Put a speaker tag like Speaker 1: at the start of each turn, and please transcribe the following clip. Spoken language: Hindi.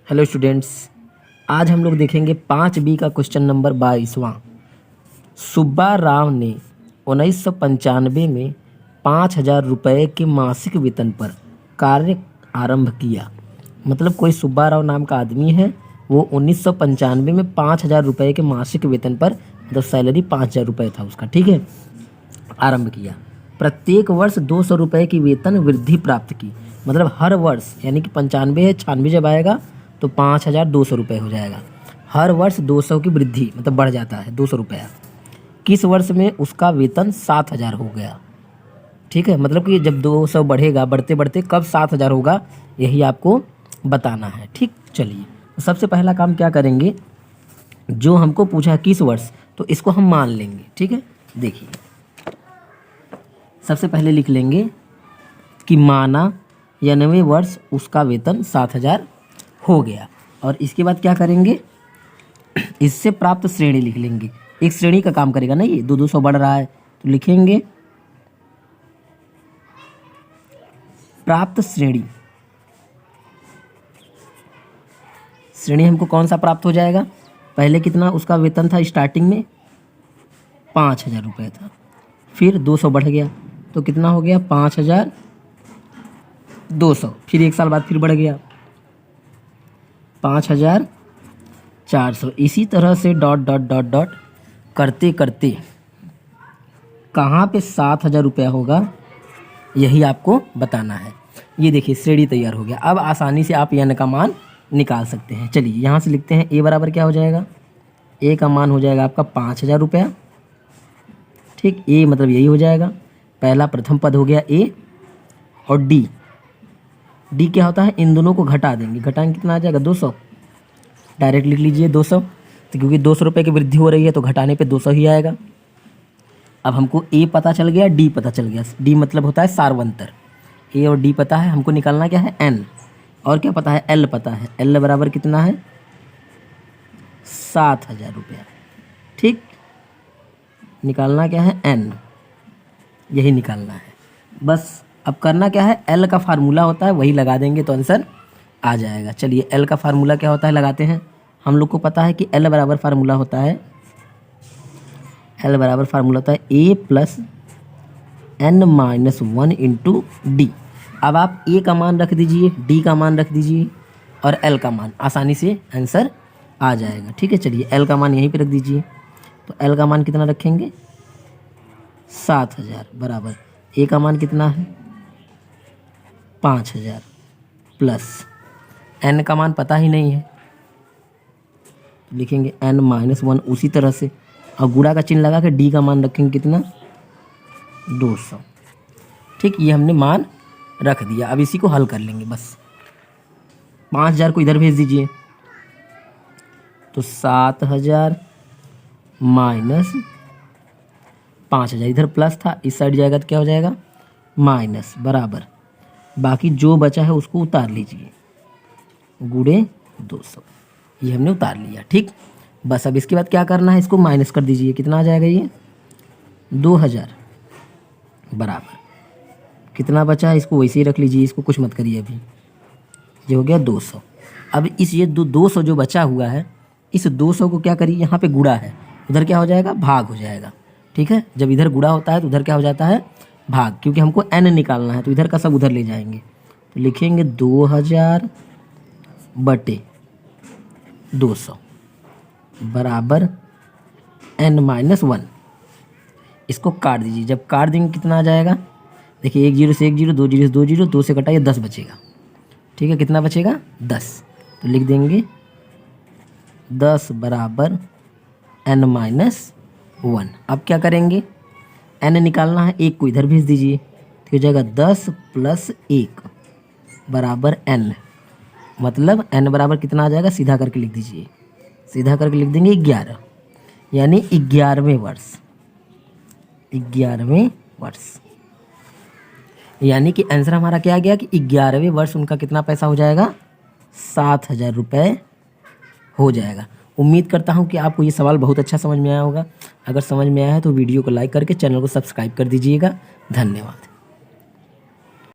Speaker 1: हेलो स्टूडेंट्स, आज हम लोग देखेंगे 5B का क्वेश्चन नंबर 22वां। सुब्बा राव ने 1995 में 5,000 रुपये के मासिक वेतन पर कार्य आरंभ किया। मतलब कोई सुब्बा राव नाम का आदमी है, वो 1995 में 5,000 रुपये के मासिक वेतन पर, मतलब सैलरी 5,000 रुपये था उसका, ठीक है, आरंभ किया। प्रत्येक वर्ष 200 रुपये की वेतन वृद्धि प्राप्त की। मतलब हर वर्ष, यानी कि 95 है, 96 जब आएगा तो 5,200 रुपये हो जाएगा। हर वर्ष 200 की वृद्धि, मतलब बढ़ जाता है 200 रुपया। किस वर्ष में उसका वेतन 7,000 हो गया? ठीक है, मतलब कि जब 200 बढ़ेगा, बढ़ते बढ़ते कब 7,000 होगा, यही आपको बताना है। ठीक, चलिए तो सबसे पहला काम क्या करेंगे, जो हमको पूछा किस वर्ष, तो इसको हम मान लेंगे। ठीक है, देखिए सबसे पहले लिख लेंगे कि माना 90वें वर्ष उसका वेतन 7,000 हो गया। और इसके बाद क्या करेंगे, इससे प्राप्त श्रेणी लिख लेंगे। एक श्रेणी का काम करेगा ना, ये 200 बढ़ रहा है तो लिखेंगे प्राप्त श्रेणी। श्रेणी हमको कौन सा प्राप्त हो जाएगा, पहले कितना उसका वेतन था स्टार्टिंग में, 5,000 रुपये था, फिर 200 बढ़ गया तो कितना हो गया 5,200, फिर एक साल बाद फिर बढ़ गया 5,400। इसी तरह से डॉट डॉट डॉट डॉट करते करते कहाँ पे 7,000 रुपया होगा, यही आपको बताना है। ये देखिए श्रेणी तैयार हो गया। अब आसानी से आप n का मान निकाल सकते हैं। चलिए यहाँ से लिखते हैं, a बराबर क्या हो जाएगा, a का मान हो जाएगा आपका 5,000 रुपया। ठीक, a मतलब यही हो जाएगा, पहला प्रथम पद हो गया a, और d क्या होता है, इन दोनों को घटा देंगे, घटाएंगे कितना आ जाएगा 200। डायरेक्ट लिख लीजिए 200, तो क्योंकि 200 रुपये की वृद्धि हो रही है तो घटाने पे 200 ही आएगा। अब हमको a पता चल गया, d पता चल गया। d मतलब होता है सार्वंतर, a और d पता है, हमको निकालना क्या है n, और क्या पता है l पता है। l बराबर कितना है 7,000 रुपया। ठीक, निकालना क्या है n, यही निकालना है बस। अब करना क्या है, l का फार्मूला होता है वही लगा देंगे तो आंसर आ जाएगा। चलिए l का फार्मूला क्या होता है लगाते हैं। हम लोग को पता है कि l बराबर फार्मूला होता है, a plus n-1 into D. अब आप a का मान रख दीजिए, d का मान रख दीजिए और l का मान, आसानी से आंसर आ जाएगा। ठीक है, चलिए l का मान यहीं पे रख दीजिए, तो l का मान कितना रखेंगे 7,000 बराबर a का मान कितना है 5,000 प्लस n का मान पता ही नहीं है तो लिखेंगे n-1 उसी तरह से, और गुणा का चिन्ह लगा के d का मान रखेंगे कितना 200। ठीक, ये हमने मान रख दिया। अब इसी को हल कर लेंगे बस। 5,000 को इधर भेज दीजिए, तो 7,000 माइनस 5,000, इधर प्लस था, इस साइड जाएगा तो क्या हो जाएगा माइनस, बराबर बाकी जो बचा है उसको उतार लीजिए, गुणे 200, ये हमने उतार लिया। ठीक, बस अब इसके बाद क्या करना है, इसको माइनस कर दीजिए, कितना आ जाएगा ये 2,000 बराबर कितना बचा है, इसको वैसे ही रख लीजिए, इसको कुछ मत करिए अभी, ये हो गया 200। अब इस ये 200 जो बचा हुआ है, इस 200 को क्या करिए, यहाँ पे गुणा है, उधर क्या हो जाएगा भाग हो जाएगा। ठीक है, जब इधर गुणा होता है तो उधर क्या हो जाता है भाग, क्योंकि हमको n निकालना है तो इधर का सब उधर ले जाएंगे, तो लिखेंगे 2,000 बटे 200 बराबर n-1। इसको काट दीजिए, जब काट देंगे कितना आ जाएगा, देखिए 1 0 से 1 0, 2 0 से 2 0, 2 से कटाइए 10 बचेगा। ठीक है, कितना बचेगा 10, तो लिख देंगे 10 बराबर n-1। अब क्या करेंगे, n निकालना है, 1 को इधर भेज दीजिए तो हो जाएगा 10 प्लस 1 बराबर n, मतलब n बराबर कितना आ जाएगा, सीधा करके लिख दीजिए, सीधा करके लिख देंगे 11, यानी 11वें वर्ष, 11वें वर्ष। यानी कि आंसर हमारा क्या आ गया कि 11वें वर्ष उनका कितना पैसा हो जाएगा 7,000 रुपये हो जाएगा। उम्मीद करता हूँ कि आपको ये सवाल बहुत अच्छा समझ में आया होगा। अगर समझ में आया है तो वीडियो को लाइक करके चैनल को सब्सक्राइब कर दीजिएगा। धन्यवाद।